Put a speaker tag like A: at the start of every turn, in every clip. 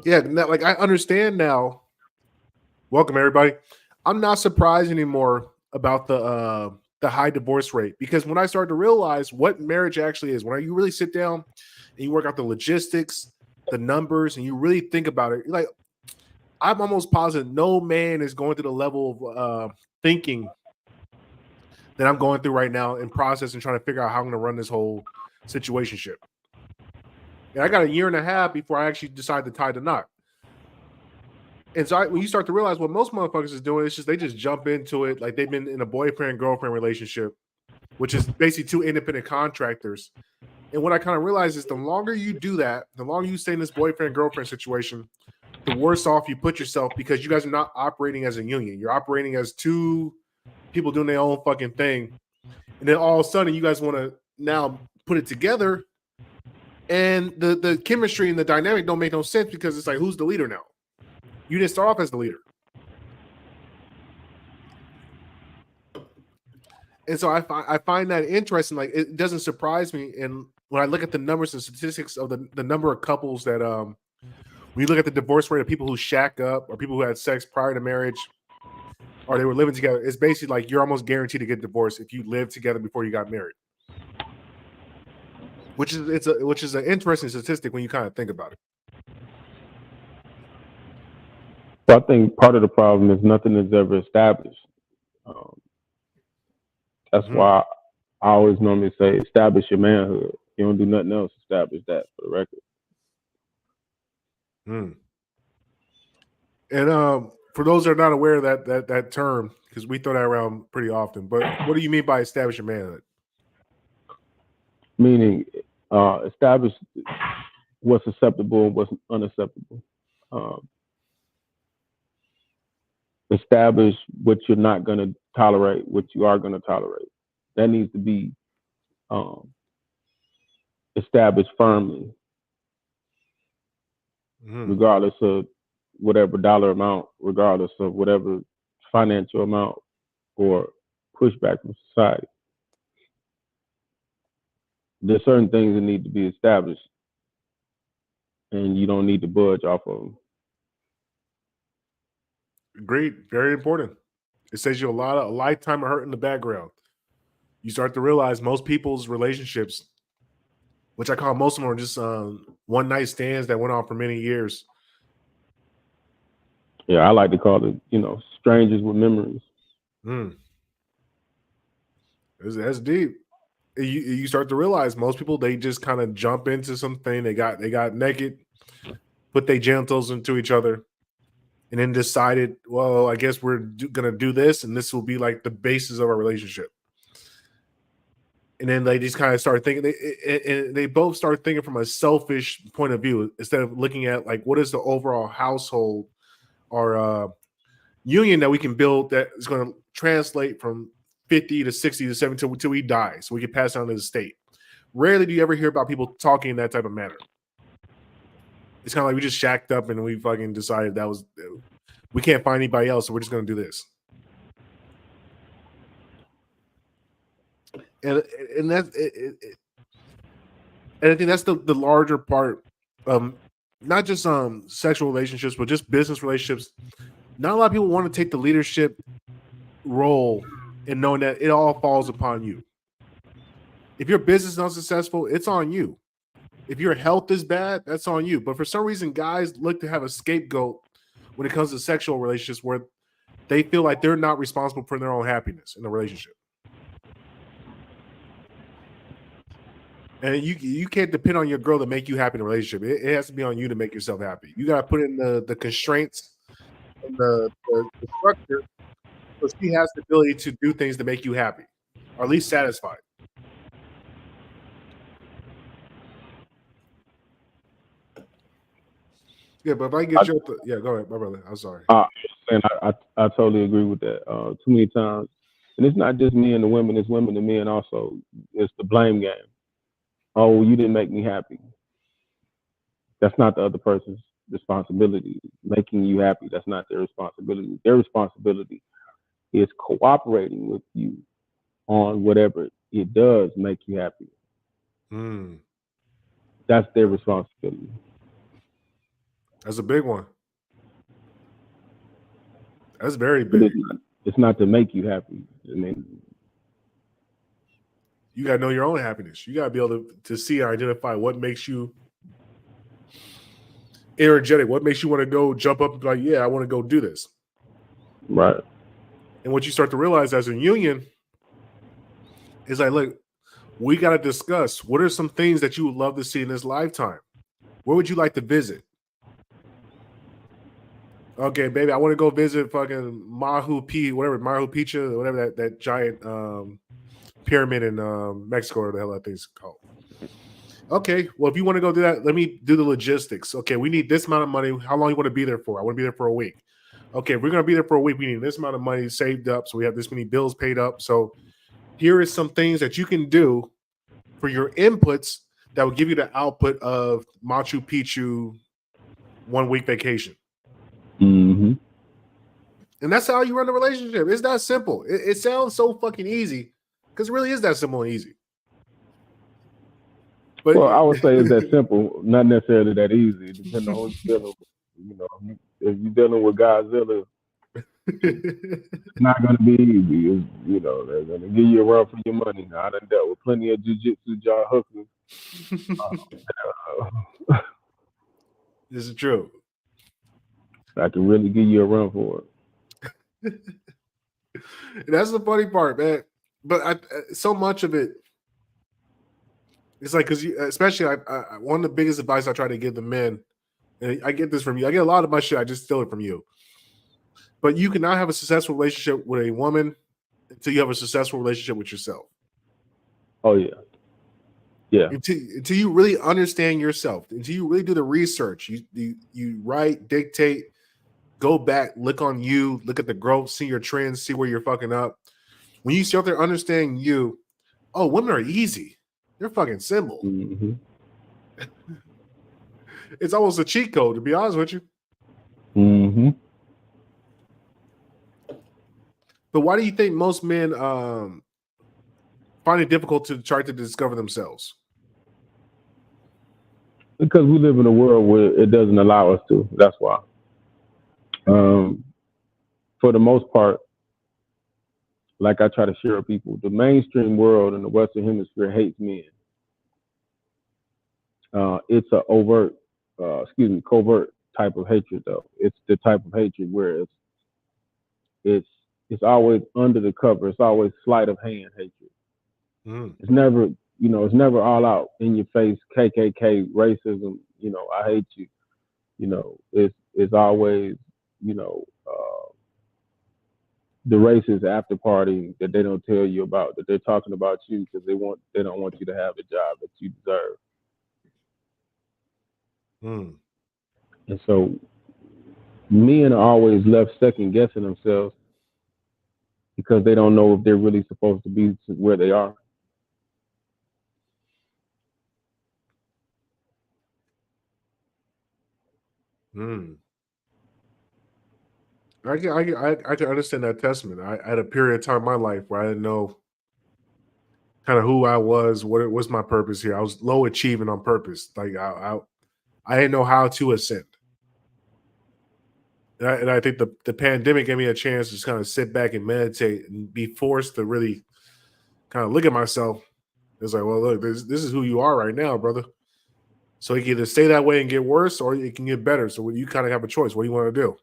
A: Yeah, like I understand now. Welcome everybody. I'm not surprised anymore about the high divorce rate because when I started to realize what marriage actually is, when you really sit down and you work out the logistics, the numbers, and you really think about it, you're like I'm almost positive no man is going to the level of thinking that I'm going through right now in process and trying to figure out how I'm going to run this whole situationship. And I got a year and a half before I actually decide to tie the knot. And so when you start to realize what most motherfuckers is doing, it's just they just jump into it like they've been in a boyfriend girlfriend relationship, which is basically two independent contractors. And what I kind of realize is the longer you do that, the longer you stay in this boyfriend girlfriend situation, the worse off you put yourself because you guys are not operating as a union. You're operating as two people doing their own fucking thing. And then all of a sudden you guys want to now put it together. And the chemistry and the dynamic don't make no sense because it's like, who's the leader now? You didn't start off as the leader. And so I find that interesting. Like it doesn't surprise me. And when I look at the numbers and statistics of the number of couples that when you look at the divorce rate of people who shack up or people who had sex prior to marriage or they were living together, it's basically like you're almost guaranteed to get divorced if you live together before you got married. Which is an interesting statistic when you kind of think about it.
B: So I think part of the problem is nothing is ever established. Um, that's why I always normally say establish your manhood. You don't do nothing else, establish that for the record.
A: And for those that are not aware of that term, because we throw that around pretty often, but what do you mean by establish your manhood?
B: Meaning, establish what's acceptable and what's unacceptable. Um, establish what you're not going to tolerate, what you are going to tolerate. That needs to be um, established firmly, regardless of whatever dollar amount, regardless of whatever financial amount or pushback from society. There's certain things that need to be established, and you don't need to budge off of them.
A: Agreed. Very important. It saves you a lifetime of hurt in the background. You start to realize most people's relationships, which I call most of them, are just one night stands that went on for many years.
B: Yeah, I like to call it, strangers with memories.
A: That's deep. You start to realize most people they just kind of jump into something. They got naked, put their genitals into each other, and then decided, well, I guess we're gonna do this, and this will be like the basis of our relationship. And then they just kind of start thinking, and they both start thinking from a selfish point of view instead of looking at like what is the overall household or union that we can build that is going to translate from 50 to 60 to 70 until we die, so we can pass on to the state. Rarely do you ever hear about people talking in that type of manner. It's kind of like we just shacked up and we fucking decided that was we can't find anybody else, so we're just going to do this. And that's and I think that's the larger part. Not just sexual relationships, but just business relationships. Not a lot of people want to take the leadership role and knowing that it all falls upon you. If your business is unsuccessful, it's on you. If your health is bad, that's on you. But for some reason, guys look to have a scapegoat when it comes to sexual relationships where they feel like they're not responsible for their own happiness in the relationship. And you can't depend on your girl to make you happy in a relationship. It has to be on you to make yourself happy. You got to put in the constraints and the structure so she has the ability to do things to make you happy or at least satisfied. Yeah, but if I get you, yeah, go ahead, my brother. I'm sorry.
B: And I totally agree with that. Too many times, and it's not just me and the women; it's women and men also. It's the blame game. Oh, you didn't make me happy. That's not the other person's responsibility. Making you happy, that's not their responsibility. Their responsibility is cooperating with you on whatever it does make you happy. That's their responsibility.
A: That's a big one. That's very
B: But
A: big.
B: it's not to make you happy. I mean,
A: You gotta know your own happiness. You gotta be able to see and identify what makes you energetic, what makes you want to go jump up and be like, yeah, I want to go do this.
B: right.
A: And what you start to realize as a union is like, look, we got to discuss what are some things that you would love to see in this lifetime. Where would you like to visit? Okay, baby, I want to go visit fucking Machu Picchu, whatever that giant pyramid in Mexico, or the hell that thing's called. Okay, well, if you want to go do that, let me do the logistics. Okay, we need this amount of money. How long you want to be there for? I want to be there for a week. Okay, if we're going to be there for a week, we need this amount of money saved up, so we have this many bills paid up. So here is some things that you can do for your inputs that will give you the output of Machu Picchu 1 week vacation.
B: Mm-hmm.
A: And that's how you run a relationship. It's that simple. It sounds so fucking easy because it really is that simple and easy. But
B: well, I would say it's that simple, not necessarily that easy, depending on who you're dealing with. You know, if you're dealing with Godzilla, it's not going to be easy. It's, you know, they're going to give you a run for your money. Now, I done dealt with plenty of jiu-jitsu jaw hookers.
A: This is true.
B: I can really give you a run for
A: it. That's the funny part, man. But so much of it, it's like, because especially one of the biggest advice I try to give the men, and I get this from you. I get a lot of my shit. I just steal it from you. But you cannot have a successful relationship with a woman until you have a successful relationship with yourself.
B: Oh, yeah. Yeah.
A: Until you really understand yourself, until you really do the research, you write, dictate, go back, look on you, look at the growth, see your trends, see where you're fucking up. When you start there understanding you, oh, women are easy. They're fucking simple.
B: Mm-hmm.
A: It's almost a cheat code, to be honest with you.
B: Mm-hmm.
A: But why do you think most men find it difficult to try to discover themselves?
B: Because we live in a world where it doesn't allow us to. That's why. For the most part, like I try to share with people, the mainstream world in the Western Hemisphere hates men. It's a covert type of hatred, though. It's the type of hatred where it's always under the cover. It's always sleight of hand hatred.
A: Mm.
B: It's never, it's never all out in your face, KKK, racism, I hate you. It's always, the racist after party that they don't tell you about, that they're talking about you because they don't want you to have the job that you deserve.
A: Mm.
B: And so men are always left second guessing themselves because they don't know if they're really supposed to be where they are.
A: Mm. I can understand that testament. I had a period of time in my life where I didn't know kind of who I was, what was my purpose here. I was low achieving on purpose. Like I didn't know how to ascend. And I think the pandemic gave me a chance to just kind of sit back and meditate and be forced to really kind of look at myself. It's like, well, look, this is who you are right now, brother. So you can either stay that way and get worse, or it can get better. So you kind of have a choice. What do you want to do?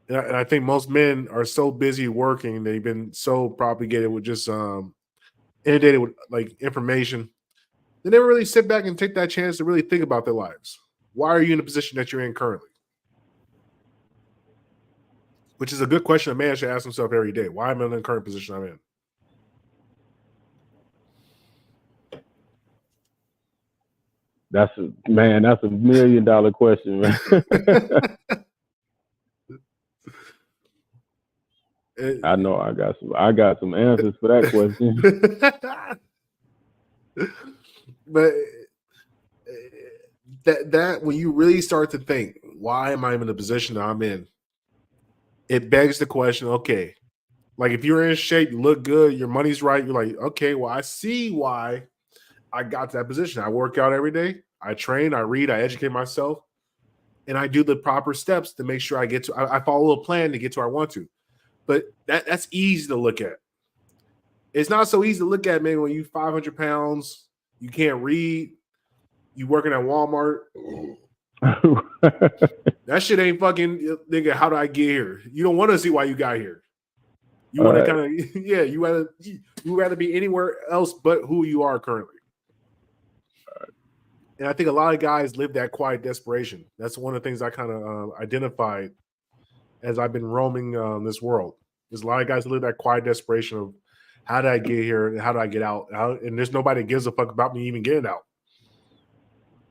A: And I think most men are so busy working, they've been so propagated with just inundated with like information. They never really sit back and take that chance to really think about their lives. Why are you in the position that you're in currently? Which is a good question a man should ask himself every day. Why am I in the current position I'm in?
B: That's a $1 million question, man. I know I got some answers for that question.
A: But that when you really start to think, why am I in the position that I'm in? It begs the question, okay, like if you're in shape, you look good, your money's right, you're like, okay, well, I see why I got to that position. I work out every day, I train, I read, I educate myself. and I do the proper steps to make sure I follow a plan to get to where I want to. But that's easy to look at. It's not so easy to look at, man, when you 500 pounds, you can't read, you working at Walmart. That shit ain't fucking, nigga, how do I get here? You don't want to see why you got here. You want to kind of, yeah, you rather be anywhere else but who you are currently. And I think a lot of guys live that quiet desperation. That's one of the things I kind of identified as I've been roaming this world. There's a lot of guys that live that quiet desperation of how did I get here and how do I get out? And there's nobody that gives a fuck about me even getting out.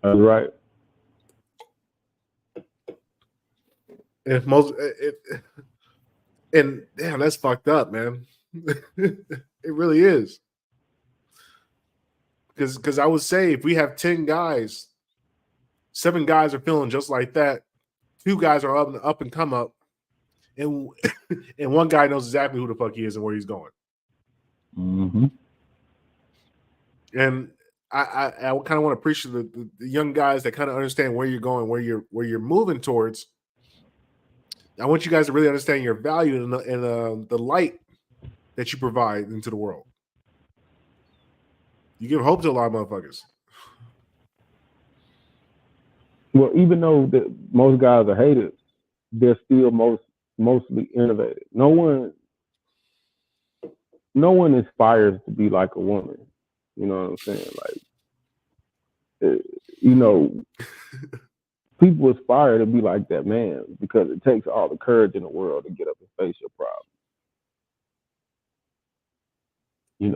B: That's right.
A: And damn, that's fucked up, man. It really is. Because I would say if we have 10 guys, 7 guys are feeling just like that. 2 guys are up and come up, and one guy knows exactly who the fuck he is and where he's going.
B: Mm-hmm.
A: And I kind of want to appreciate the young guys that kind of understand where you're going, where you're moving towards. I want you guys to really understand your value and the light that you provide into the world. You give hope to a lot of motherfuckers.
B: Well, even though most guys are haters, they're still mostly innovative. No one aspires to be like a woman. You know what I'm saying? Like, people aspire to be like that man because it takes all the courage in the world to get up and face your problem. You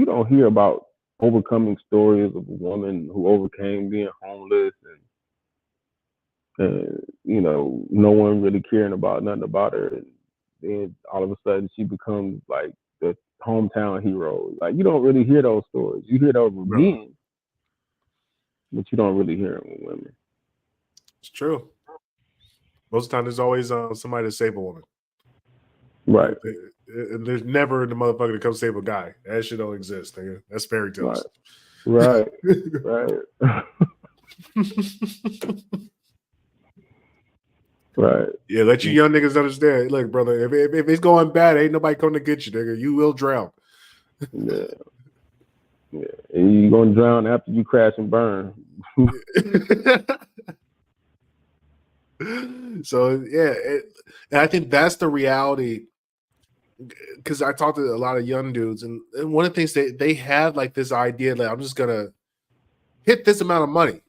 B: don't hear about overcoming stories of a woman who overcame being homeless and no one really caring about nothing about her, and then all of a sudden she becomes like the hometown hero. Like, you don't really hear those stories. You hear those with men, but you don't really hear them with women.
A: It's true. Most of the time, there's always somebody to save a woman.
B: Right.
A: And there's never the motherfucker to come save a guy. That shit don't exist, nigga. That's fairy tales.
B: Right. Right. Right.
A: Yeah, let you young niggas understand. Look, brother, if it's going bad, ain't nobody coming to get you, nigga. You will drown.
B: Yeah. Yeah. And you're gonna drown after you crash and burn.
A: So yeah, and I think that's the reality. Because I talked to a lot of young dudes, and one of the things they have like this idea that I'm just gonna hit this amount of money.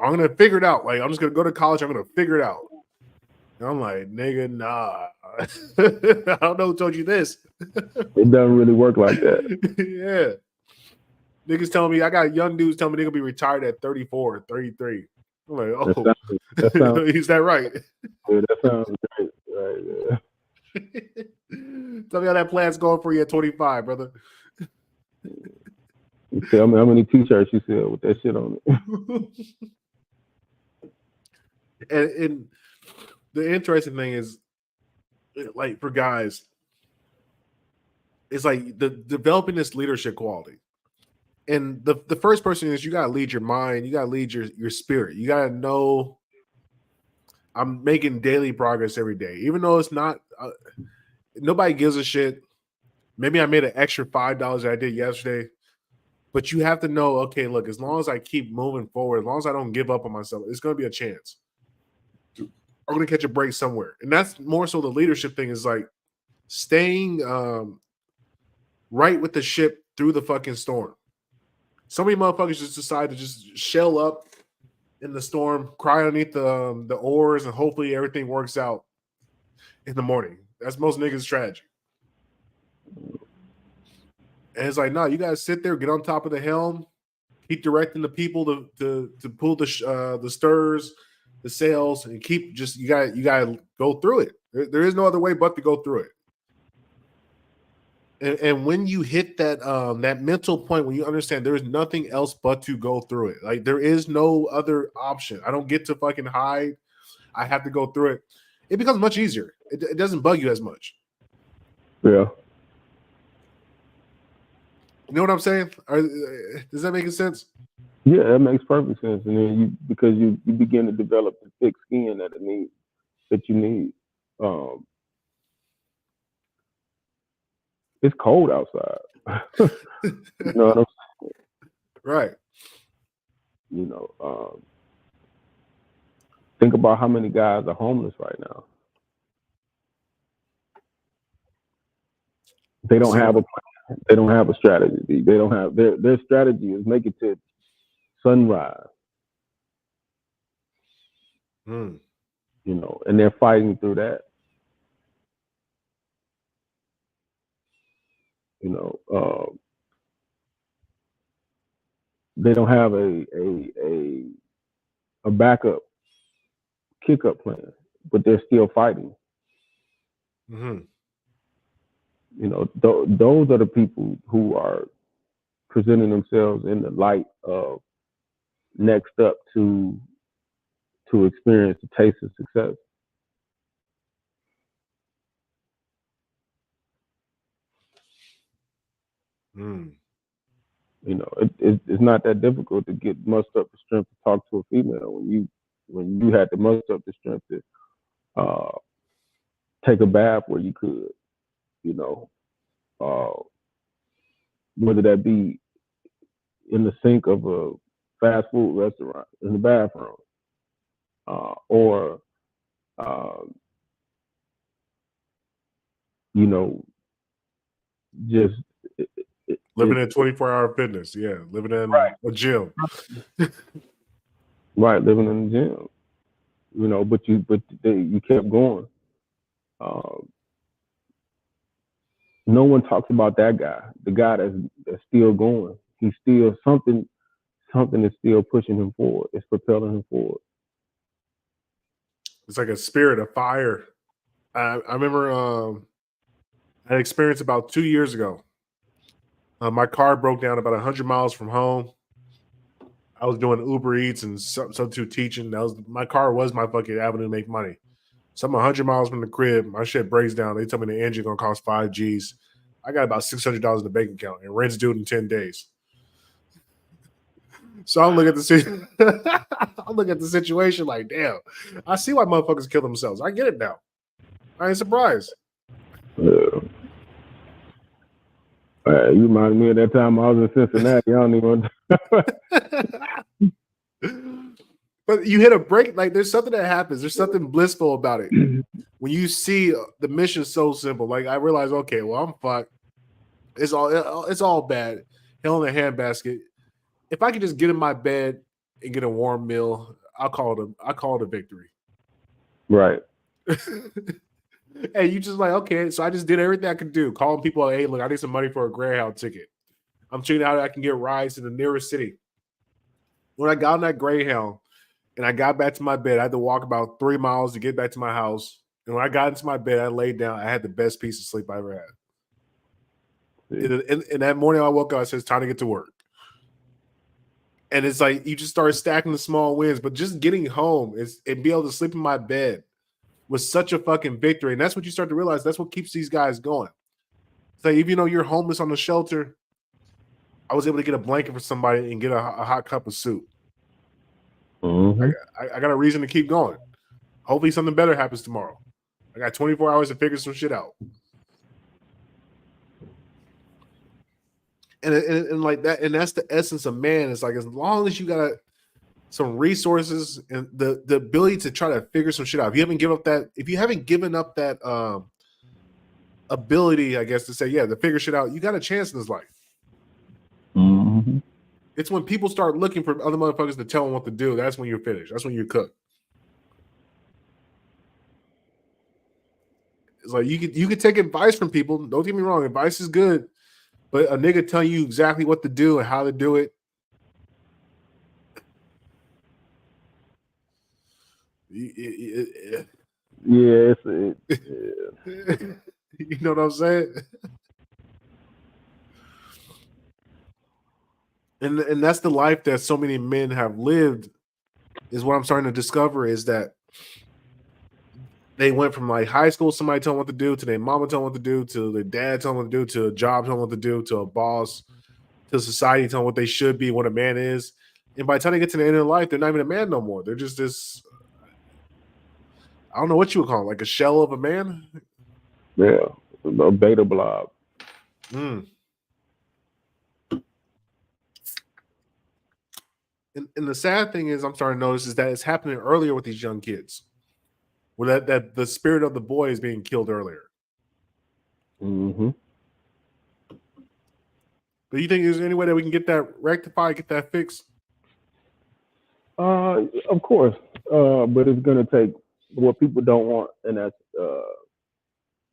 A: I'm gonna figure it out. Like, I'm just gonna go to college. I'm gonna figure it out. And I'm like, nigga, nah. I don't know who told you this.
B: It doesn't really work like that.
A: Yeah. Niggas telling me, I got young dudes telling me they're gonna be retired at 34 or 33. I'm like, oh,
B: that sounds,
A: is that right?
B: Yeah, that sounds great. Right, yeah.
A: Tell me how that plan's going for you at 25, brother.
B: Tell me how many t-shirts you sell with that shit on it.
A: And the interesting thing is, like, for guys, it's like developing this leadership quality. And the first person is you gotta lead your mind, you gotta lead your spirit. You gotta know I'm making daily progress every day, even though it's not. Nobody gives a shit. Maybe I made an extra $5 that I did yesterday, but you have to know, okay, look, as long as I keep moving forward, as long as I don't give up on myself, it's going to be a chance. I'm going to catch a break somewhere. And that's more so the leadership thing, is like staying right with the ship through the fucking storm. So many motherfuckers just decide to just shell up in the storm, cry underneath the oars, and hopefully everything works out in the morning. That's most niggas' strategy. And it's like, no, you gotta sit there, get on top of the helm, keep directing the people to pull the stirs, the sails, and keep just you gotta go through it. There is no other way but to go through it. And when you hit that that mental point, when you understand there is nothing else but to go through it, like there is no other option. I don't get to fucking hide. I have to go through it. It becomes much easier. It doesn't bug you as much.
B: Yeah.
A: You know what I'm saying? Does that make sense?
B: Yeah, that makes perfect sense. And then because you begin to develop the thick skin that you need. Um, it's cold outside. You know what I'm
A: Right.
B: You know, think about how many guys are homeless right now. They don't have a plan. They don't have a strategy. They don't have their strategy is make it to sunrise.
A: Mm.
B: You know, and they're fighting through that. You know, they don't have a backup kick up plan, but they're still fighting.
A: Mm-hmm.
B: You know, those are the people who are presenting themselves in the light of next up to experience the taste of success.
A: Mm.
B: You know, it's not that difficult to get muster up the strength to talk to a female when you had to muster up the strength to take a bath where you could. You know, whether that be in the sink of a fast food restaurant in the bathroom, or you know, just
A: Living in 24-hour fitness. Yeah. Living in a gym.
B: right, living in the gym. You know, but you kept going. No one talks about that guy, the guy that's still going. He's still something is still pushing him forward. It's propelling him forward.
A: It's like a spirit of fire. I remember I had experience about 2 years ago. My car broke down about 100 miles from home. I was doing Uber Eats and substitute teaching. My car was my fucking avenue to make money. So I'm 100 miles from the crib. My shit breaks down. They tell me the engine gonna cost 5 G's. I got about $600 in the bank account, and rent's due in 10 days. So I'm looking at the situation like, damn. I see why motherfuckers kill themselves. I get it now. I ain't surprised.
B: You reminded me of that time I was in Cincinnati. I don't even.
A: But you hit a break. Like there's something that happens. There's something blissful about it. When you see the mission so simple, like I realize, okay, well I'm fucked. It's all bad. Hell in a handbasket. If I could just get in my bed and get a warm meal, I call it a victory.
B: Right.
A: Hey, you just like, okay, so I just did everything I could do. Calling people, hey, look, I need some money for a Greyhound ticket. I'm checking out how I can get rides to the nearest city. When I got on that Greyhound and I got back to my bed, I had to walk about 3 miles to get back to my house. And when I got into my bed, I laid down. I had the best piece of sleep I ever had. And that morning I woke up, I said, it's time to get to work. And it's like you just start stacking the small wins, but just getting home and be able to sleep in my bed was such a fucking victory. And that's what you start to realize. That's what keeps these guys going. So even though you're homeless on the shelter, I was able to get a blanket for somebody and get a hot cup of soup.
B: Mm-hmm.
A: I got a reason to keep going. Hopefully something better happens tomorrow. I got 24 hours to figure some shit out. And like that, and that's the essence of man. It's like as long as you got some resources and the ability to try to figure some shit out. If you haven't given up that ability, I guess, to say, yeah, to figure shit out, you got a chance in this life.
B: Mm-hmm.
A: It's when people start looking for other motherfuckers to tell them what to do. That's when you're finished. That's when you're cooked. It's like you could take advice from people. Don't get me wrong, advice is good, but a nigga telling you exactly what to do and how to do it.
B: Yeah,
A: You know what I'm saying? And that's the life that so many men have lived. Is what I'm starting to discover is that they went from like high school, somebody telling them what to do, to their mama telling them what to do, to their dad telling them what to do, to a job telling them what to do, to a boss, to society telling them what they should be, what a man is. And by the time they get to the end of life, they're not even a man no more. They're just this, I don't know what you would call it, like a shell of a man.
B: Yeah, a beta blob.
A: Mm. And the sad thing is, I'm starting to notice is that it's happening earlier with these young kids, where that the spirit of the boy is being killed earlier.
B: Mm-hmm.
A: Do you think there's any way that we can get that rectified, get that fixed?
B: Of course, but it's gonna take what people don't want, and that's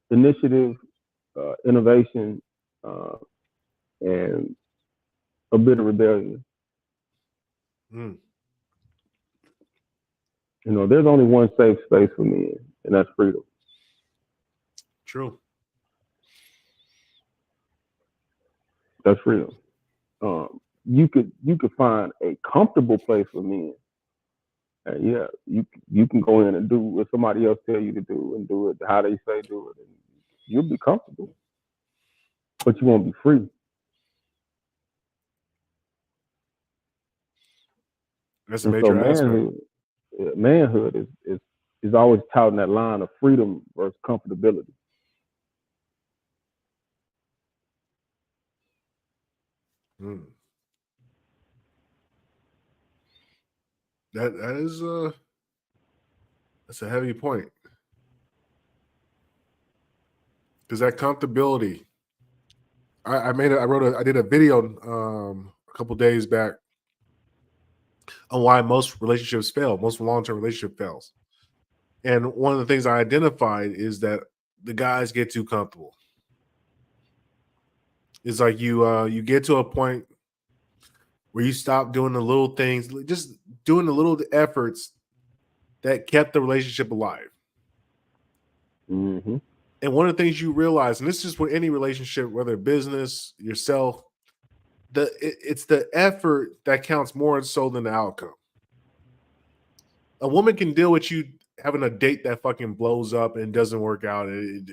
B: initiative, innovation, and a bit of rebellion.
A: Mm.
B: You know, there's only one safe space for men, and that's freedom.
A: True.
B: That's freedom. You could find a comfortable place for men. And yeah, you can go in and do what somebody else tell you to do and do it how they say do it, and you'll be comfortable, but you won't be free.
A: That's a major aspect.
B: Manhood is always touting that line of freedom versus comfortability.
A: Mm. That is that's a heavy point. Because that comfortability, I did a video a couple days back on why most relationships fail, most long-term relationship fails. And one of the things I identified is that the guys get too comfortable. It's like you get to a point where you stop doing the little things, just doing the little efforts that kept the relationship alive.
B: Mm-hmm.
A: And one of the things you realize, and this is with any relationship, whether business, yourself, it's the effort that counts more so than the outcome. A woman can deal with you having a date that fucking blows up and doesn't work out, and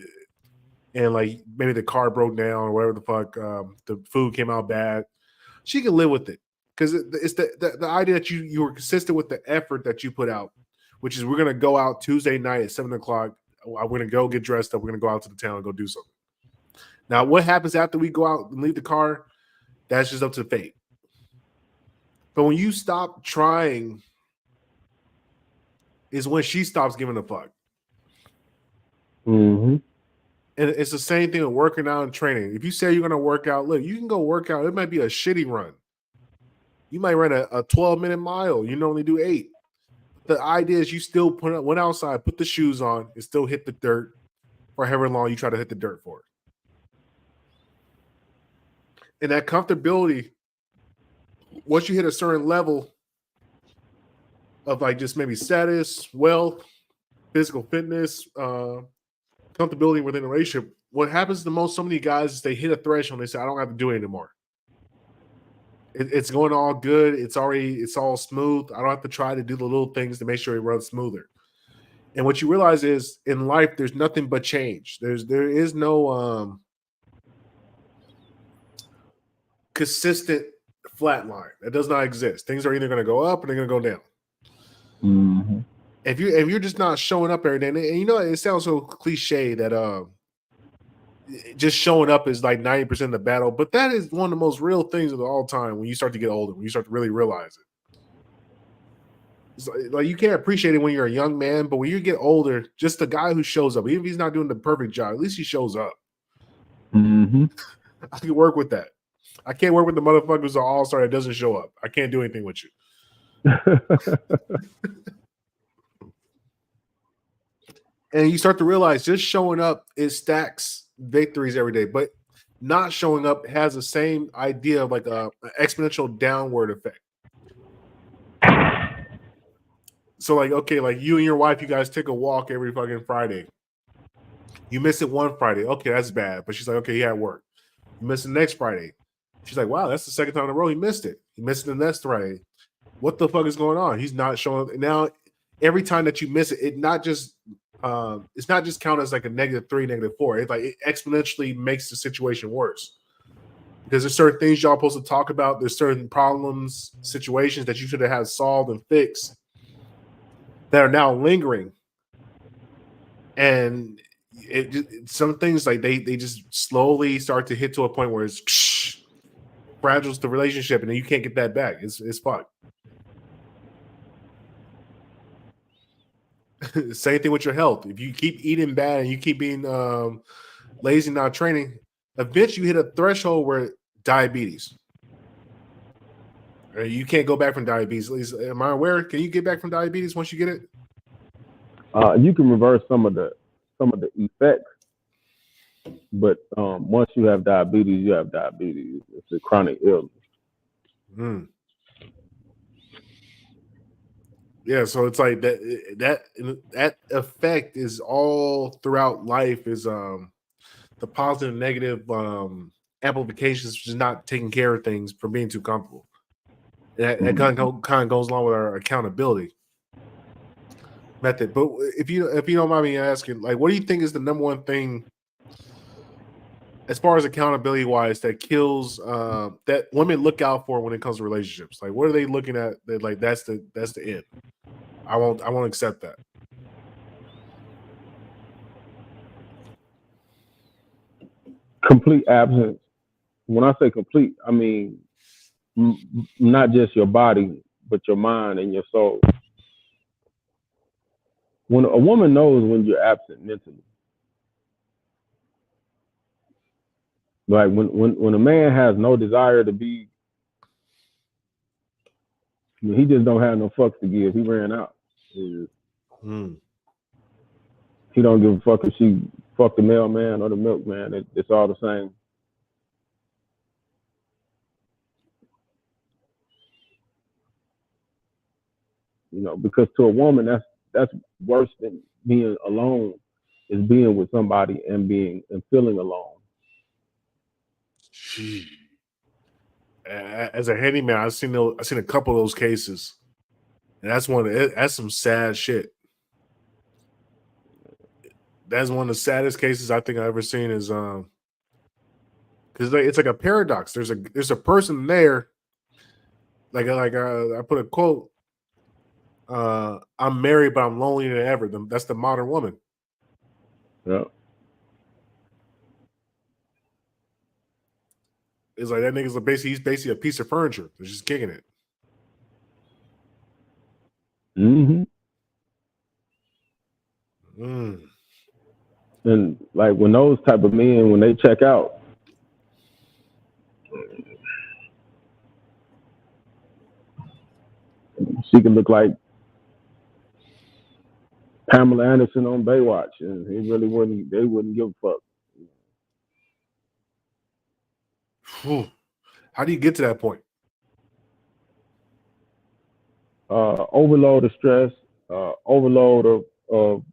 A: like maybe the car broke down or whatever the fuck, the food came out bad. She can live with it because it's the idea that you were consistent with the effort that you put out, which is we're gonna go out Tuesday night at 7:00. I'm gonna go get dressed up. We're gonna go out to the town and go do something. Now, what happens after we go out and leave the car? That's just up to fate. But when you stop trying, is when she stops giving a fuck.
B: Mm-hmm.
A: And it's the same thing with working out and training. If you say you're going to work out, look, you can go work out. It might be a shitty run. You might run a 12-minute mile. You normally do 8. The idea is you still went outside, put the shoes on, and still hit the dirt for however long you try to hit the dirt for. And that comfortability, once you hit a certain level of like just maybe status, wealth, physical fitness, comfortability within a relationship, what happens to most so many guys is they hit a threshold and they say, I don't have to do it anymore. It's going all good. It's all smooth. I don't have to try to do the little things to make sure it runs smoother. And what you realize is in life, there's nothing but change. There is no consistent flat line. That does not exist. Things are either going to go up or they're going to go down.
B: Mm-hmm.
A: If you're just not showing up every day, and you know it sounds so cliche that just showing up is like 90% of the battle, but that is one of the most real things of all time when you start to get older, when you start to really realize it. It's like you can't appreciate it when you're a young man, but when you get older, just the guy who shows up, even if he's not doing the perfect job, at least he shows up.
B: Mm-hmm.
A: I can work with that. I can't work with the motherfuckers who are all-star that doesn't show up. I can't do anything with you. And you start to realize just showing up, it stacks victories every day, but not showing up has the same idea of like an exponential downward effect. So like, okay, like you and your wife, you guys take a walk every fucking Friday. You miss it one Friday. Okay, that's bad. But she's like, okay, he had work. You miss it next Friday. She's like, wow, that's the second time in a row he missed it. He missed it the next Friday. What the fuck is going on? He's not showing up. Now, every time that you miss it, it's not just counted as like a -3, -4. It exponentially makes the situation worse. because there's certain things y'all supposed to talk about. There's certain problems, situations that you should have had solved and fixed that are now lingering, and some things like they just slowly start to hit to a point where it's fragiles the relationship, and then you can't get that back. It's fucked. Same thing with your health. If you keep eating bad and you keep being lazy, not training, eventually you hit a threshold where diabetes. You can't go back from diabetes. At least, am I aware? Can you get back from diabetes once you get it?
B: You can reverse some of the effects, but once you have diabetes, you have diabetes. It's a chronic illness.
A: Mm. Yeah, so it's like that effect is all throughout life. Is the positive and negative amplifications, just not taking care of things from being too comfortable. That kind of goes along with our accountability method. But if you don't mind me asking, like, what do you think is the number one thing as far as accountability wise that kills that women look out for when it comes to relationships? Like, what are they looking at that like that's the end? I won't accept that.
B: Complete absence. When I say complete, I mean not just your body, but your mind and your soul. When a woman knows when you're absent mentally, like when a man has no desire to be, he just don't have no fucks to give. He ran out. He don't give a fuck if she fuck the mailman or the milkman. It's all the same. You know, because to a woman, that's worse than being alone, is being with somebody and feeling alone.
A: As a handyman, I've seen a couple of those cases, and that's some sad shit. That's one of the saddest cases I think I've ever seen. Is because it's like a paradox. There's a person there. Like I put a quote. I'm married, but I'm lonelier than ever. That's the modern woman.
B: Yeah.
A: It's like that nigga's he's basically a piece of furniture. They're just kicking it.
B: Mm-hmm. And like when those type of men, when they check out, she can look like Pamela Anderson on Baywatch, and they wouldn't give a fuck.
A: How do you get to that point?
B: Overload of stress, overload of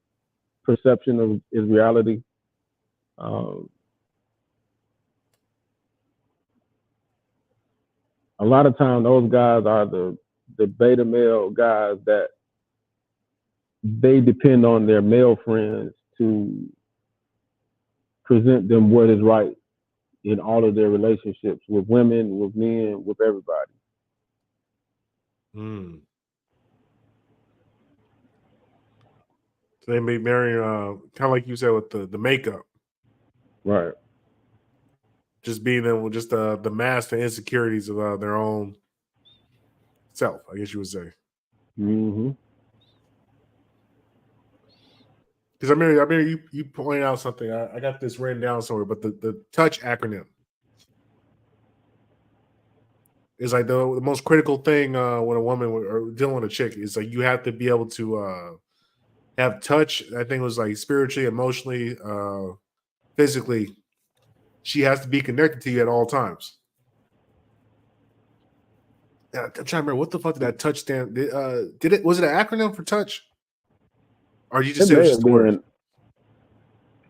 B: perception of is reality. A lot of times those guys are the beta male guys that they depend on their male friends to present them what is right in all of their relationships with women, with men, with everybody.
A: So they may marry kind of like you said with the makeup.
B: Right.
A: Just being them with just the mask and insecurities of their own self, I guess you would say.
B: Mm-hmm.
A: Because I mean, you pointed out something. I got this written down somewhere, but the touch acronym is like the most critical thing when a woman or dealing with a chick is like you have to be able to have touch. I think it was like spiritually, emotionally, physically. She has to be connected to you at all times. Yeah, I'm trying to remember what the fuck did that touch stand? Did it? Was it an acronym for touch? Or you just said it was just a word?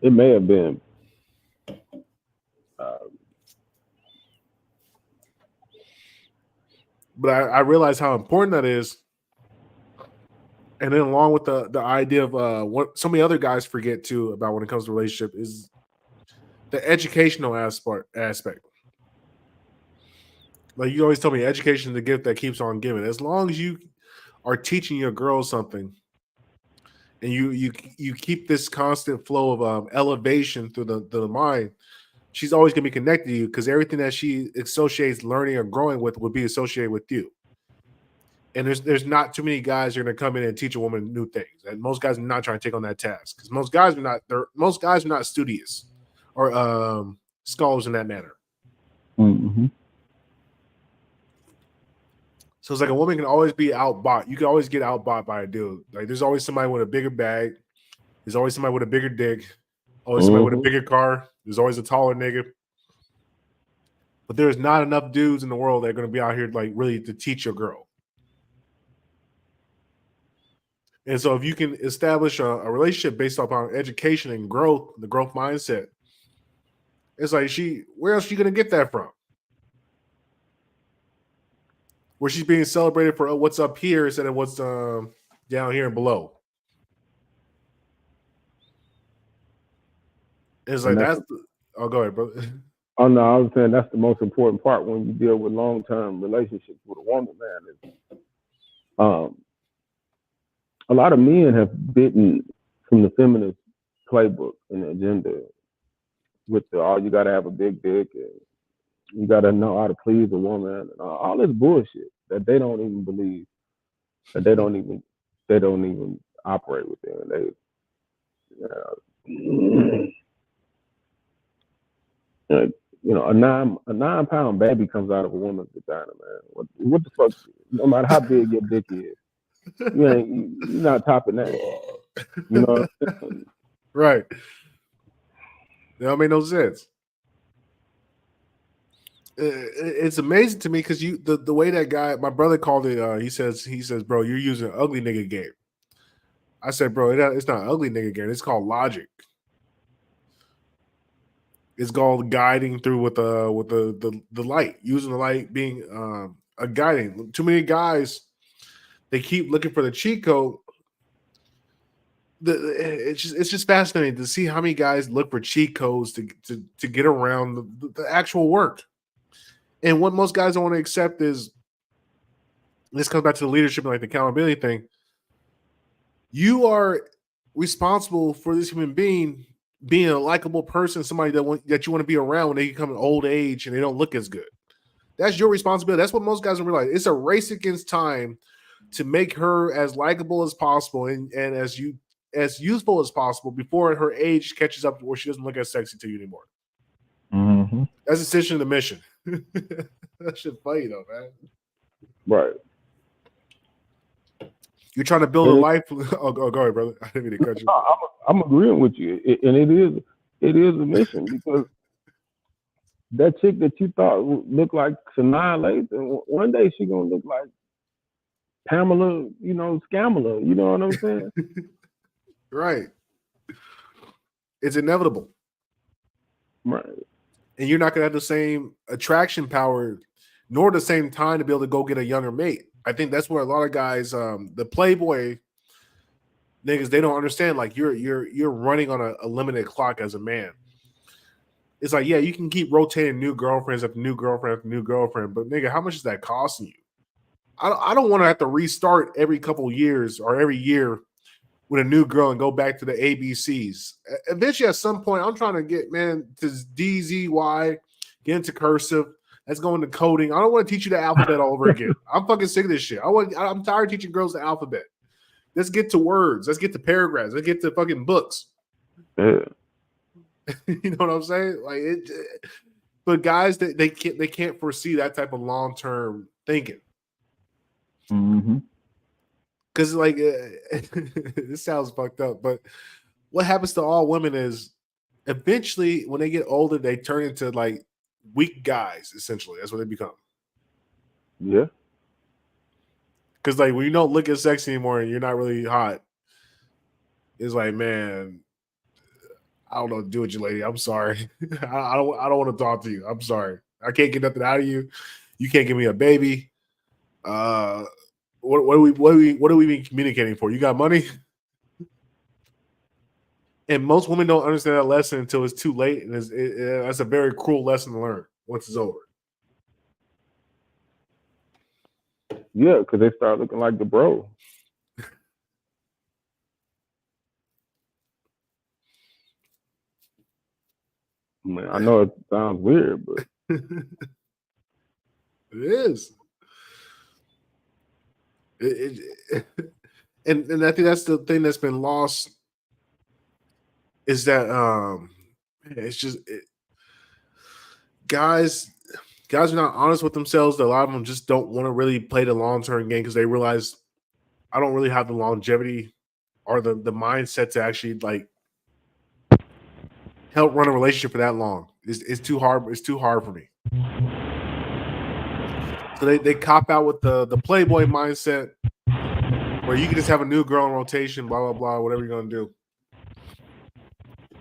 B: It may have been.
A: But I realize how important that is. And then along with the idea of what so many other guys forget too about when it comes to relationship is the educational aspect. Like you always tell me, education is the gift that keeps on giving. As long as you are teaching your girl something, and you keep this constant flow of elevation through the mind, she's always gonna be connected to you because everything that she associates learning or growing with would be associated with you. And there's not too many guys who are gonna come in and teach a woman new things. And most guys are not trying to take on that task because most guys are not studious or scholars in that manner.
B: Mm-hmm.
A: So it's like a woman can always be outbought. You can always get outbought by a dude. Like there's always somebody with a bigger bag. There's always somebody with a bigger dick. Always somebody with a bigger car. There's always a taller nigga. But there's not enough dudes in the world that are going to be out here like really to teach your girl. And so if you can establish a relationship based upon education and growth, the growth mindset, it's like where else are you going to get that from? Where she's being celebrated for what's up here instead of what's down here and below. It's like oh, go ahead, brother.
B: Oh no, I was saying that's the most important part when you deal with long-term relationships with a woman, man. Is, a lot of men have bitten from the feminist playbook and agenda with you got to have a big dick and you got to know how to please a woman and all this bullshit that they don't even believe, that they don't even operate with them. A 9-pound baby comes out of a woman's vagina, man. What the fuck? No matter how big your dick is, you're not topping that. You know,
A: right? That don't make no sense. It's amazing to me because the way that guy, my brother called it. He says, bro, you're using an ugly nigga game. I said, bro, it's not an ugly nigga game. It's called logic. It's called guiding through with the light, using the light being a guiding. Too many guys, they keep looking for the cheat code. It's just fascinating to see how many guys look for cheat codes to get around the actual work. And what most guys don't want to accept is, this comes back to the leadership and like the accountability thing. You are responsible for this human being being a likable person, somebody that you want to be around when they become an old age and they don't look as good. That's your responsibility. That's what most guys don't realize. It's a race against time to make her as likable as possible and as useful as possible before her age catches up to where she doesn't look as sexy to you anymore.
B: Mm-hmm.
A: That's essentially the mission. That shit funny though, man.
B: Right.
A: You're trying to build a life. Oh, go ahead, brother. I didn't mean to cut you.
B: I'm agreeing with you, and it is a mission because that chick that you thought looked like Sanaa Lathan, one day she gonna look like Pamela, Scamala. You know what I'm saying?
A: Right. It's inevitable.
B: Right.
A: And you're not gonna have the same attraction power, nor the same time to be able to go get a younger mate. I think that's where a lot of guys, the Playboy niggas, they don't understand. Like you're running on a limited clock as a man. It's like, yeah, you can keep rotating new girlfriends after new girlfriend after new girlfriend, but nigga, how much is that costing you? I don't want to have to restart every couple of years or every year with a new girl and go back to the ABCs. Eventually, at some point, I'm trying to get to DZY, get into cursive. Let's go into coding. I don't want to teach you the alphabet all over again. I'm fucking sick of this shit. I'm tired of teaching girls the alphabet. Let's get to words. Let's get to paragraphs. Let's get to fucking books.
B: Yeah.
A: You know what I'm saying? Like but guys, they can't foresee that type of long-term thinking.
B: Mm-hmm.
A: Because like this sounds fucked up, but what happens to all women is eventually when they get older, they turn into like weak guys. Essentially, that's what they become.
B: Yeah.
A: Because like when you don't look as sexy anymore and you're not really hot, it's like, man, I don't know what to do with you, lady. I'm sorry. I don't want to talk to you. I'm sorry. I can't get nothing out of you. You can't give me a baby. What are we been communicating for? You got money? And most women don't understand that lesson until it's too late, and that's a very cruel lesson to learn once it's over.
B: Yeah, because they start looking like the bro. I mean, I know it sounds weird, but
A: It is. And I think that's the thing that's been lost is that it's just guys are not honest with themselves. A lot of them just don't want to really play the long term game because they realize I don't really have the longevity or the mindset to actually like help run a relationship for that long. It's too hard. It's too hard for me. So they cop out with the playboy mindset where you can just have a new girl in rotation, blah blah blah, whatever you're gonna do.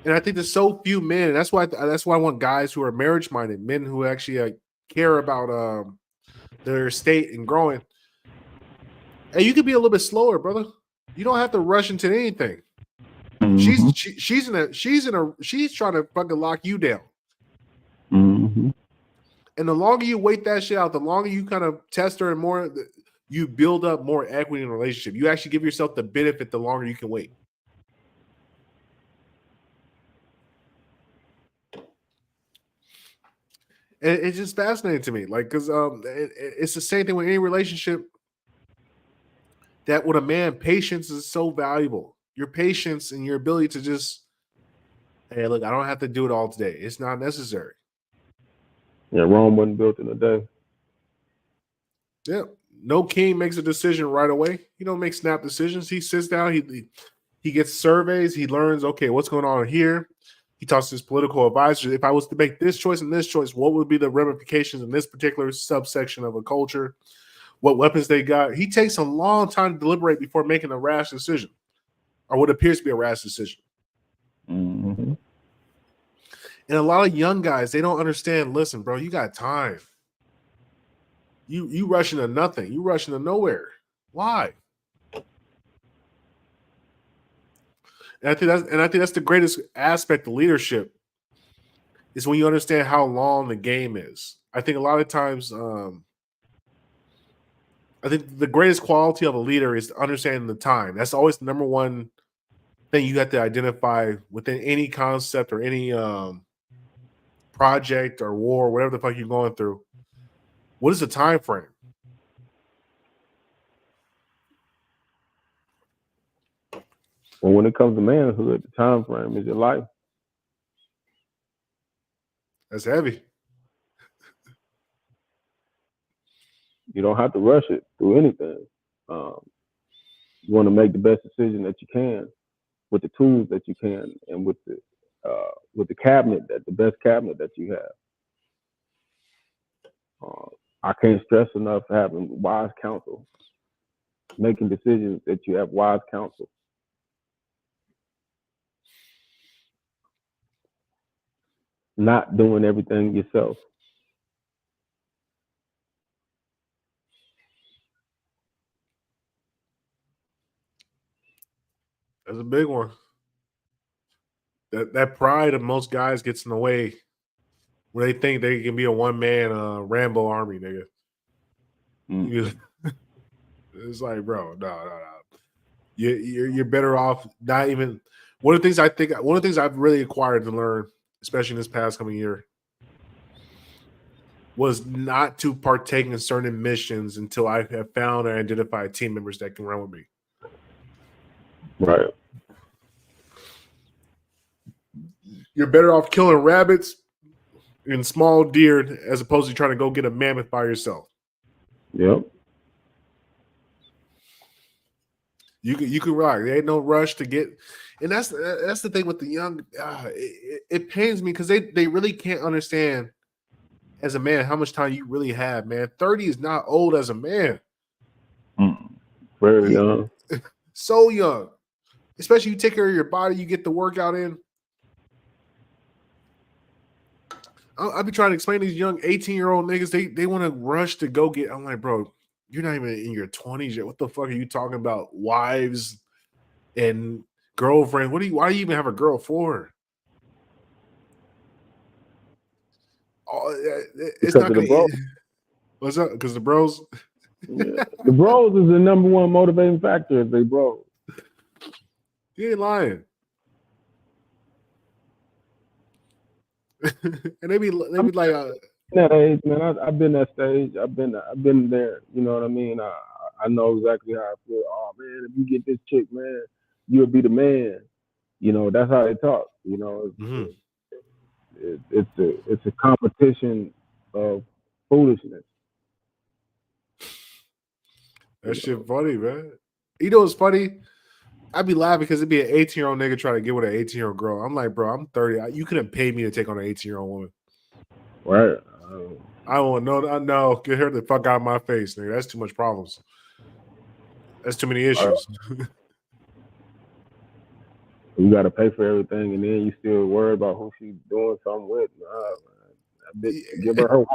A: And I think there's so few men, and that's why I want guys who are marriage minded, men who actually care about their state and growing. And you can be a little bit slower, brother. You don't have to rush into anything.
B: mm-hmm.
A: She's trying to fucking lock you down.
B: Mm-hmm.
A: And the longer you wait that shit out, the longer you kind of test her and more you build up more equity in a relationship. You actually give yourself the benefit the longer you can wait. And it's just fascinating to me, like because it's the same thing with any relationship. That with a man, patience is so valuable. Your patience and your ability to just, hey, look, I don't have to do it all today. It's not necessary.
B: Yeah, Rome wasn't built in a day.
A: Yeah, no king makes a decision right away. He don't make snap decisions. He sits down. He gets surveys. He learns. Okay, what's going on here? He talks to his political advisors. If I was to make this choice and this choice, what would be the ramifications in this particular subsection of a culture? What weapons they got? He takes a long time to deliberate before making a rash decision, or what appears to be a rash decision.
B: Mm-hmm.
A: And a lot of young guys, they don't understand. Listen, bro, you got time. You rushing to nothing. You rushing to nowhere. Why? And I think that's the greatest aspect of leadership is when you understand how long the game is. I think a lot of times, I think the greatest quality of a leader is understanding the time. That's always the number one thing you have to identify within any concept or any project or war, whatever the fuck you're going through. What is the time frame?
B: Well, when it comes to manhood, the time frame is your life.
A: That's heavy.
B: You don't have to rush it through anything. You want to make the best decision that you can with the tools that you can and with the cabinet, the best cabinet that you have. I can't stress enough having wise counsel, making decisions that you have wise counsel. Not doing everything yourself.
A: That's a big one. That pride of most guys gets in the way when they think they can be a one man Rambo army, nigga. It's like, bro, no. You're better off not even. One of the things I've really acquired to learn, especially in this past coming year, was not to partake in certain missions until I have found and identified team members that can run with me.
B: Right.
A: You're better off killing rabbits and small deer as opposed to trying to go get a mammoth by yourself.
B: Yep.
A: You can rely. There ain't no rush to get, and that's the thing with the young. It pains me because they really can't understand as a man how much time you really have, man. 30 is not old as a man.
B: Very young.
A: So young. Especially you take care of your body, you get the workout in. I'll be trying to explain to these young 18-year-old niggas, they want to rush to go get. I'm like, bro, you're not even in your 20s yet. What the fuck are you talking about? Wives and girlfriend. Why do you even have a girl for? Oh, it's
B: because
A: not
B: of the bro.
A: What's up? Because the bros.
B: Yeah. The bros is the number one motivating factor. If they bros.
A: You ain't lying. And they be like,
B: That age, man. I've been that stage. I've been there. You know what I mean? I know exactly how I feel. Oh man, if you get this chick, man, you'll be the man. You know, that's how they talk. You know,
A: mhm.
B: it's a competition of foolishness.
A: That shit funny, man. You know what's funny? I'd be laughing because it'd be an 18-year-old nigga trying to get with an 18-year-old girl. I'm like, bro, I'm 30. You couldn't pay me to take on an 18-year-old woman.
B: Right.
A: I don't know. No, get her the fuck out of my face, nigga. That's too much problems. That's too many issues.
B: You got to pay for everything, and then you still worry about who she's doing something with. Nah, man. Give her her.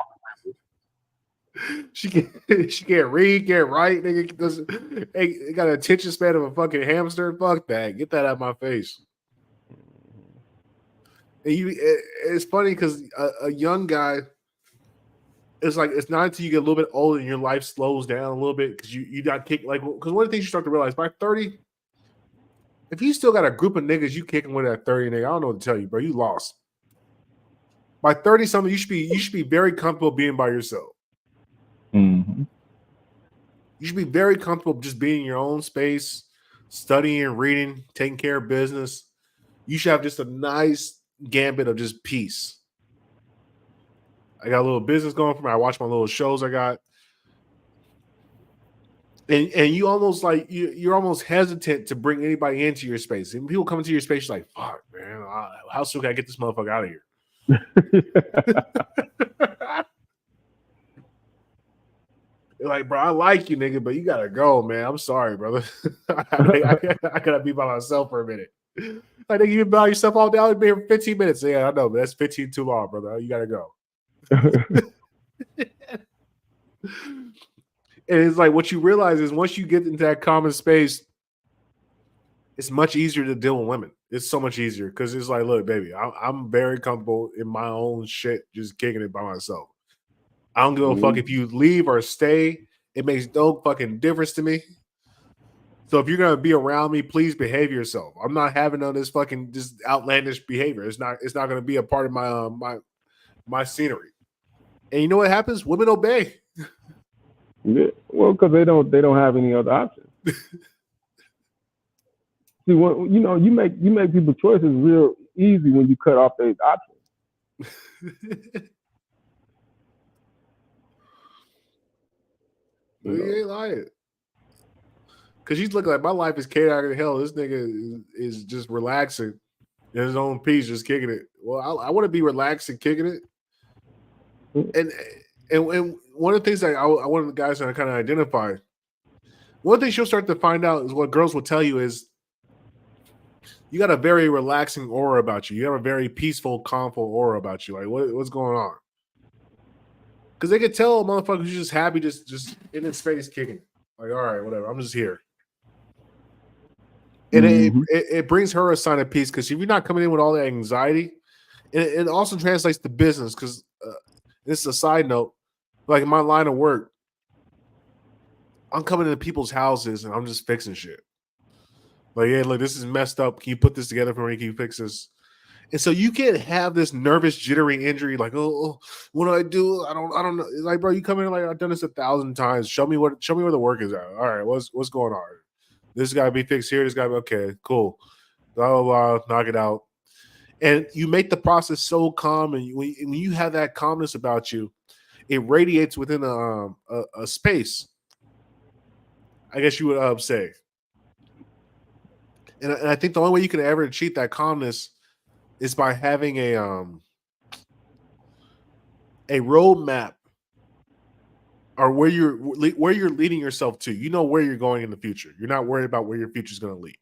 A: She can't read, can't write, nigga. Hey, got an attention span of a fucking hamster. Fuck that. Get that out of my face. And it's funny because a young guy, it's like it's not until you get a little bit older and your life slows down a little bit because you got kicked. Like, because one of the things you start to realize by 30, if you still got a group of niggas you kicking with at 30, nigga, I don't know what to tell you, bro. You lost. By 30 something, you should be very comfortable being by yourself.
B: Mm-hmm.
A: You should be very comfortable just being in your own space, studying, reading, taking care of business. You should have just a nice gambit of just peace. I got a little business going for me. I watch my little shows I got. And you almost like you're almost hesitant to bring anybody into your space. And people come into your space, you're like, fuck, man, how soon can I get this motherfucker out of here? You're like, bro, I like you, nigga, but you gotta go, man. I'm sorry, brother. I gotta be by myself for a minute. Like, nigga, you been by yourself all day. I'll be here for 15 minutes. Yeah, I know, but that's 15 too long, brother. You gotta go. And it's like what you realize is once you get into that common space, it's much easier to deal with women. It's so much easier because it's like, look, baby, I'm very comfortable in my own shit, just kicking it by myself. I don't give a fuck if you leave or stay. It makes no fucking difference to me. So if you're gonna be around me, please behave yourself. I'm not having none of this fucking just outlandish behavior. It's not gonna be a part of my scenery. And you know what happens? Women obey.
B: Yeah. Well, because they don't have any other options. See, you make people's choices real easy when you cut off those options.
A: You ain't lying. Because she's looking like my life is chaotic as hell. This nigga is just relaxing in his own peace, just kicking it. Well, I want to be relaxed and kicking it. And one of the things that I want the guys to kind of identify, one thing she'll start to find out is what girls will tell you is you got a very relaxing aura about you. You have a very peaceful, calmful aura about you. Like, what's going on? Because they could tell a motherfucker who's just happy, just in his face kicking. Like, all right, whatever. I'm just here. And it brings her a sign of peace because if you're not coming in with all that anxiety, it also translates to business because this is a side note. Like in my line of work, I'm coming into people's houses and I'm just fixing shit. Like, yeah, look, this is messed up. Can you put this together for me? Can you fix this? And so you can't have this nervous, jittery injury. Like, oh, what do I do? I don't know. Like, bro, you come in like I've done this 1,000 times. Show me where the work is at. All right, what's going on? This got to be fixed here. This got to be okay. Cool. Blah blah blah. Knock it out. And you make the process so calm, and when you have that calmness about you, it radiates within a space. I guess you would say. And I think the only way you can ever achieve that calmness is by having a roadmap or where you're leading yourself to. You know where you're going in the future. You're not worried about where your future is going to lead.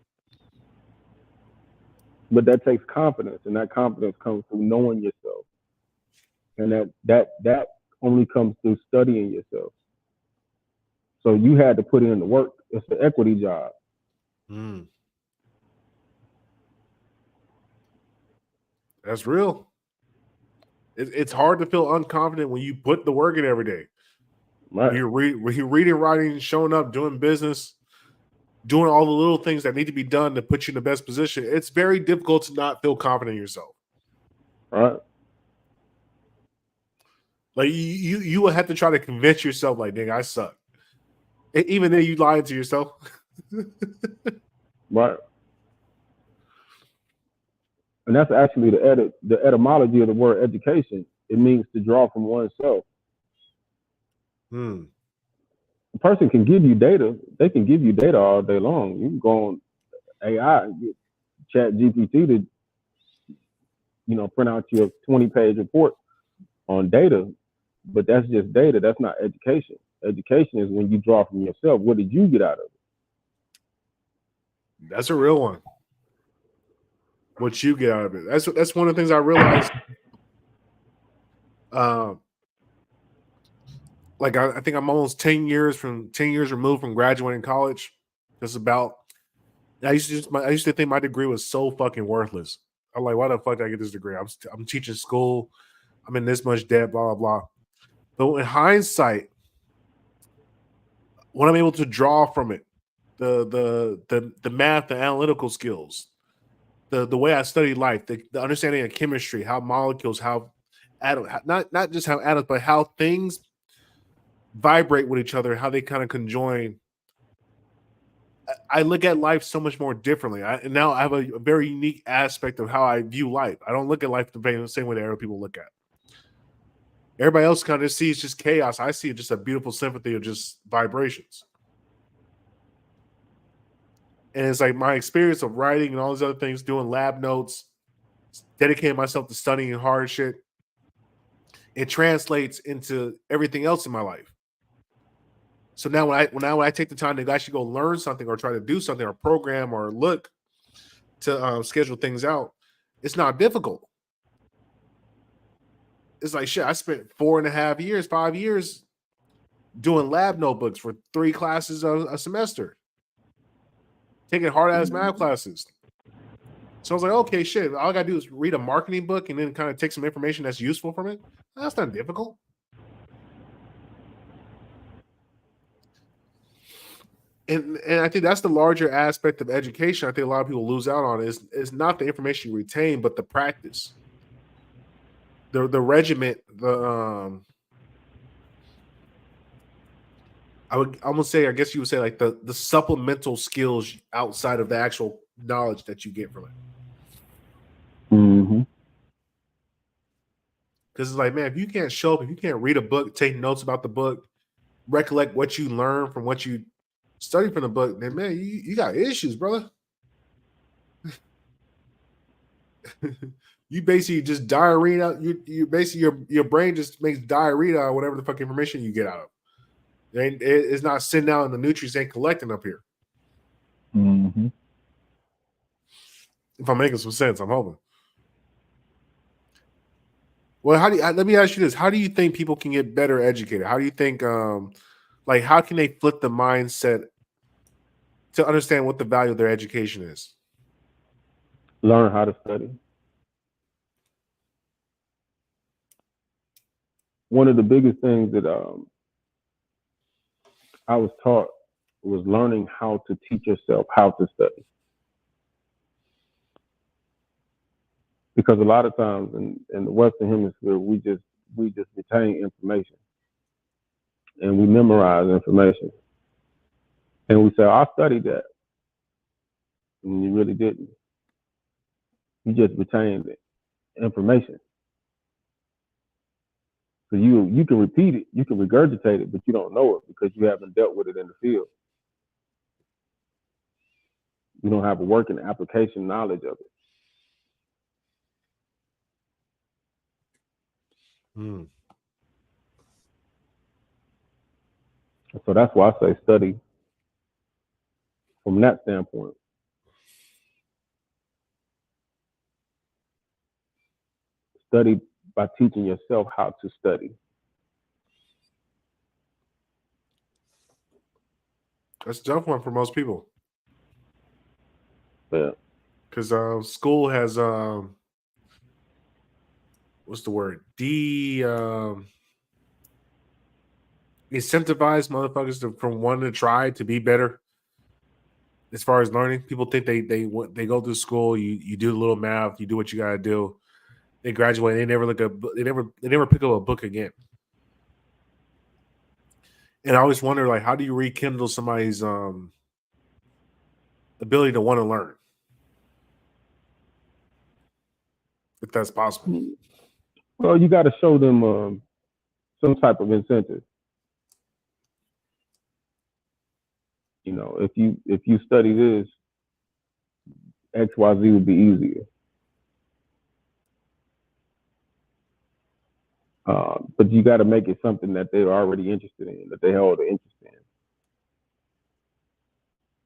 B: But that takes confidence, and that confidence comes through knowing yourself, and that only comes through studying yourself. So you had to put in the work. It's an equity job.
A: That's real. It's hard to feel unconfident when you put the work in every day.
B: Right.
A: When you're reading, writing, showing up, doing business, doing all the little things that need to be done to put you in the best position, it's very difficult to not feel confident in yourself.
B: Right.
A: Like you will have to try to convince yourself, like, nigga, I suck. Even then, you lying to yourself.
B: Right. And that's actually the etymology of the word education. It means to draw from oneself. A person can give you data. They can give you data all day long. You can go on AI and get Chat GPT to, print out your 20-page report on data, but that's just data. That's not education. Education is when you draw from yourself. What did you get out of it?
A: That's a real one. What you get out of it. That's one of the things I realized. Like I think I'm almost 10 years removed from graduating college. Just about. I used to think my degree was so fucking worthless. I'm like, why the fuck did I get this degree? I'm teaching school. I'm in this much debt. Blah blah blah. But in hindsight, when I'm able to draw from it, the math, the analytical skills, the way I study life, the understanding of chemistry, how molecules, how atoms, not just how atoms, but how things vibrate with each other, how they kind of conjoin. I look at life so much more differently. And now I have a very unique aspect of how I view life. I don't look at life the same way that other people look at. Everybody else kind of sees just chaos. I see just a beautiful symphony of just vibrations. And it's like my experience of writing and all these other things, doing lab notes, dedicating myself to studying hard shit. It translates into everything else in my life. So now when I take the time to actually go learn something or try to do something or program or look to schedule things out, it's not difficult. It's like shit. I spent 4.5 years, 5 years doing lab notebooks for 3 classes a semester, taking hard ass math classes. So I was like, okay, shit. All I gotta do is read a marketing book and then kind of take some information that's useful from it. That's not difficult. And I think that's the larger aspect of education. I think a lot of people lose out on is not the information you retain, but the practice, the regiment, I would almost say, I guess you would say, like the supplemental skills outside of the actual knowledge that you get from it.
B: Mm-hmm.
A: Because it's like, man, if you can't show up, if you can't read a book, take notes about the book, recollect what you learn from what you study from the book, then man, you got issues, brother. You basically just diarrhea. You basically your brain just makes diarrhea out of whatever the fuck information you get out of. It's not sitting out, and the nutrients ain't collecting up here.
B: Mm-hmm.
A: If I'm making some sense, I'm hoping. Well, let me ask you this: how do you think people can get better educated? How do you think, how can they flip the mindset to understand what the value of their education is?
B: Learn how to study. One of the biggest things that I was taught was learning how to teach yourself how to study. Because a lot of times in the Western Hemisphere, we just retain information and we memorize information, and we say, "I studied that," and you really didn't. You just retained the information. So you can repeat it, you can regurgitate it, but you don't know it because you haven't dealt with it in the field. You don't have a working application knowledge of it. So that's why I say study from that standpoint. Study by teaching yourself how to study.
A: That's a tough one for most people.
B: Yeah.
A: Because school has what's the word? incentivize motherfuckers from wanting to try to be better as far as learning. People think they go through school, you do a little math, you do what you gotta do, they graduate, they never they never pick up a book again. And I always wonder, like, how do you rekindle somebody's ability to want to learn, if that's possible?
B: Well, you got to show them some type of incentive. You know, if you study this, XYZ will be easier. But you got to make it something that they're already interested in, that they hold an interest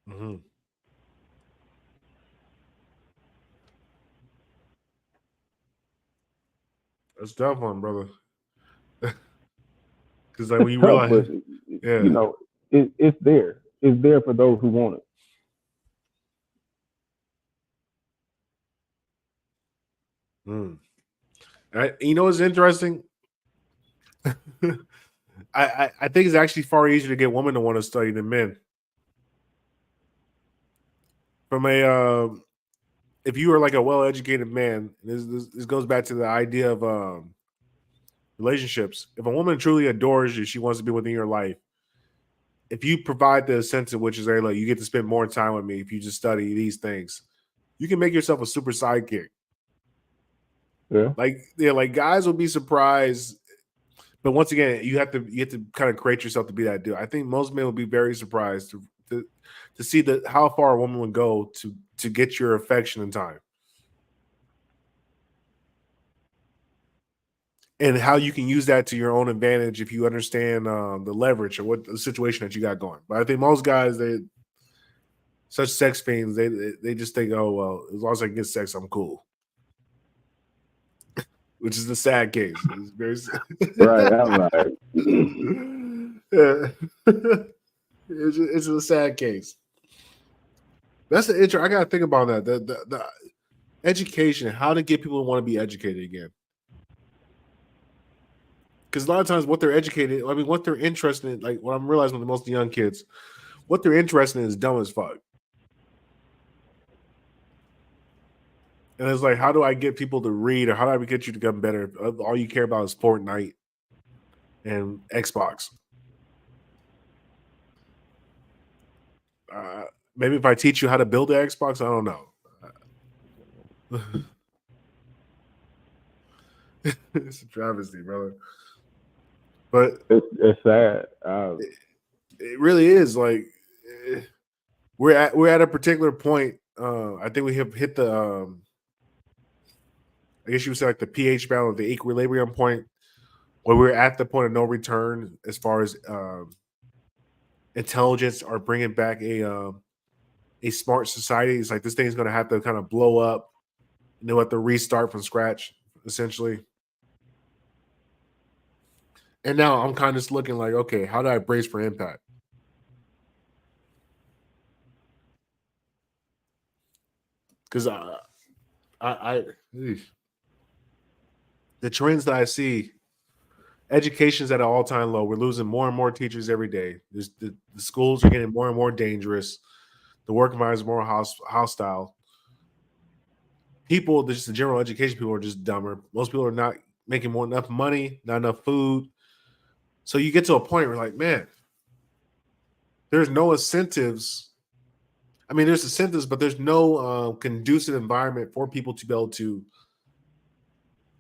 B: in.
A: Mm-hmm. That's a tough one, brother. Because like when you realize,
B: yeah, you know, it's there. It's there for those who want
A: it. You know what's interesting? I think it's actually far easier to get women to want to study than men. From a if you are like a well-educated man, this goes back to the idea of relationships. If a woman truly adores you, she wants to be within your life. If you provide the incentive, which is, hey, look, you get to spend more time with me if you just study these things, you can make yourself a super sidekick.
B: Yeah.
A: Like guys will be surprised. But once again, you have to kind of create yourself to be that dude. I think most men will be very surprised to see how far a woman would go to get your affection in time, and how you can use that to your own advantage if you understand the leverage or what the situation that you got going. But I think most guys, they such sex fiends, they just think, oh well, as long as I can get sex, I'm cool. Which is the sad case. It's very sad.
B: Right, I'm right.
A: Yeah. It's a sad case. That's the intro. I gotta think about that. The education, how to get people to want to be educated again. Because a lot of times, what they're educated, I mean, what they're interested in, like what I'm realizing with most young kids, what they're interested in is dumb as fuck. And it's like, how do I get people to read, or how do I get you to become better? All you care about is Fortnite and Xbox. Maybe if I teach you how to build an Xbox, I don't know. It's a travesty, brother. But
B: it's sad.
A: It really is. Like we're at a particular point. I think we have hit the. I guess you would say like the pH balance, the equilibrium point, where we're at the point of no return as far as intelligence or bringing back a smart society. It's like this thing's going to have to kind of blow up, and they'll have to restart from scratch, essentially. And now I'm kind of just looking like, okay, how do I brace for impact? Because the trends that I see, education's at an all-time low. We're losing more and more teachers every day. The schools are getting more and more dangerous. The work environment is more hostile. People, just the general education people are just dumber. Most people are not making enough money, not enough food. So you get to a point where like, man, there's no incentives. I mean, there's incentives, but there's no conducive environment for people to be able to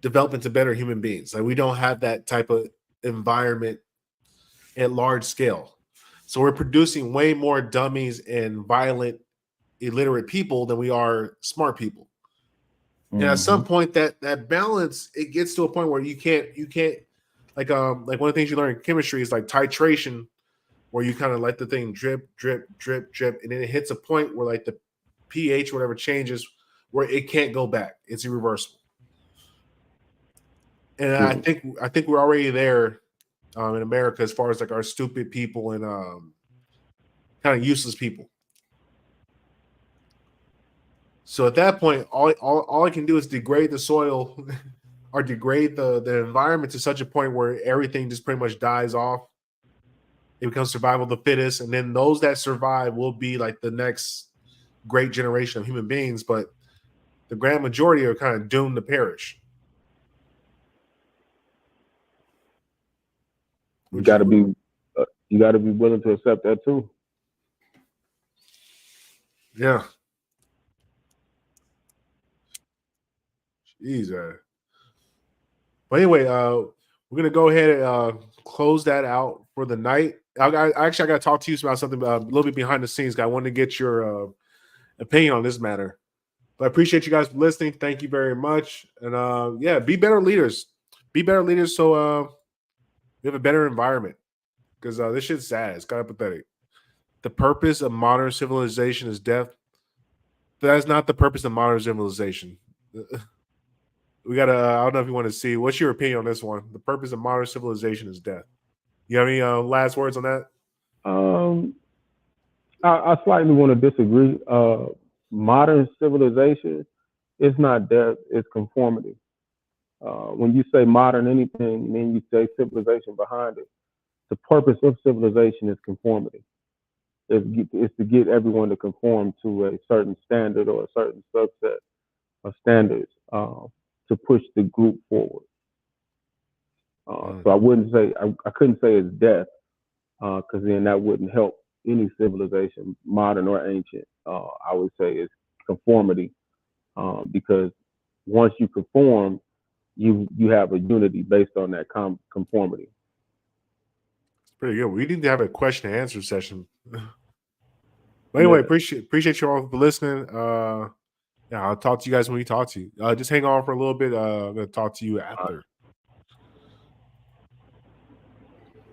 A: develop into better human beings. Like we don't have that type of environment at large scale. So we're producing way more dummies and violent, illiterate people than we are smart people. Mm-hmm. And at some point that balance, it gets to a point where you can't like one of the things you learn in chemistry is like titration, where you kind of let the thing drip, drip, drip, drip, and then it hits a point where like the pH, whatever, changes where it can't go back. It's irreversible. And I think we're already there in America as far as like our stupid people and kind of useless people. So at that point, all I can do is degrade the soil or degrade the environment to such a point where everything just pretty much dies off. it becomes survival of the fittest, and then those that survive will be like the next great generation of human beings. But the grand majority are kind of doomed to perish.
B: You got to be willing to accept that too.
A: Yeah. Jeez. But anyway, we're gonna go ahead and close that out for the night. I got to talk to you about something a little bit behind the scenes. I wanted to get your opinion on this matter. But I appreciate you guys for listening. Thank you very much. And yeah, be better leaders. Be better leaders so we have a better environment. Because this shit's sad. It's kind of pathetic. The purpose of modern civilization is death. That is not the purpose of modern civilization. We got to, I don't know if you want to see. What's your opinion on this one? The purpose of modern civilization is death. You have any last words on that?
B: I slightly want to disagree. Modern civilization is not death, it's conformity. When you say modern anything, then you say civilization behind it. The purpose of civilization is conformity. It's to get everyone to conform to a certain standard or a certain subset of standards to push the group forward. So I wouldn't say, I couldn't say it's death, because then that wouldn't help any civilization, modern or ancient. I would say it's conformity, because once you conform, you have a unity based on that conformity.
A: Pretty good. We need to have a question and answer session. But anyway, appreciate you all for listening. Yeah, I'll talk to you guys when we talk to you. Just hang on for a little bit. I'm going to talk to you after.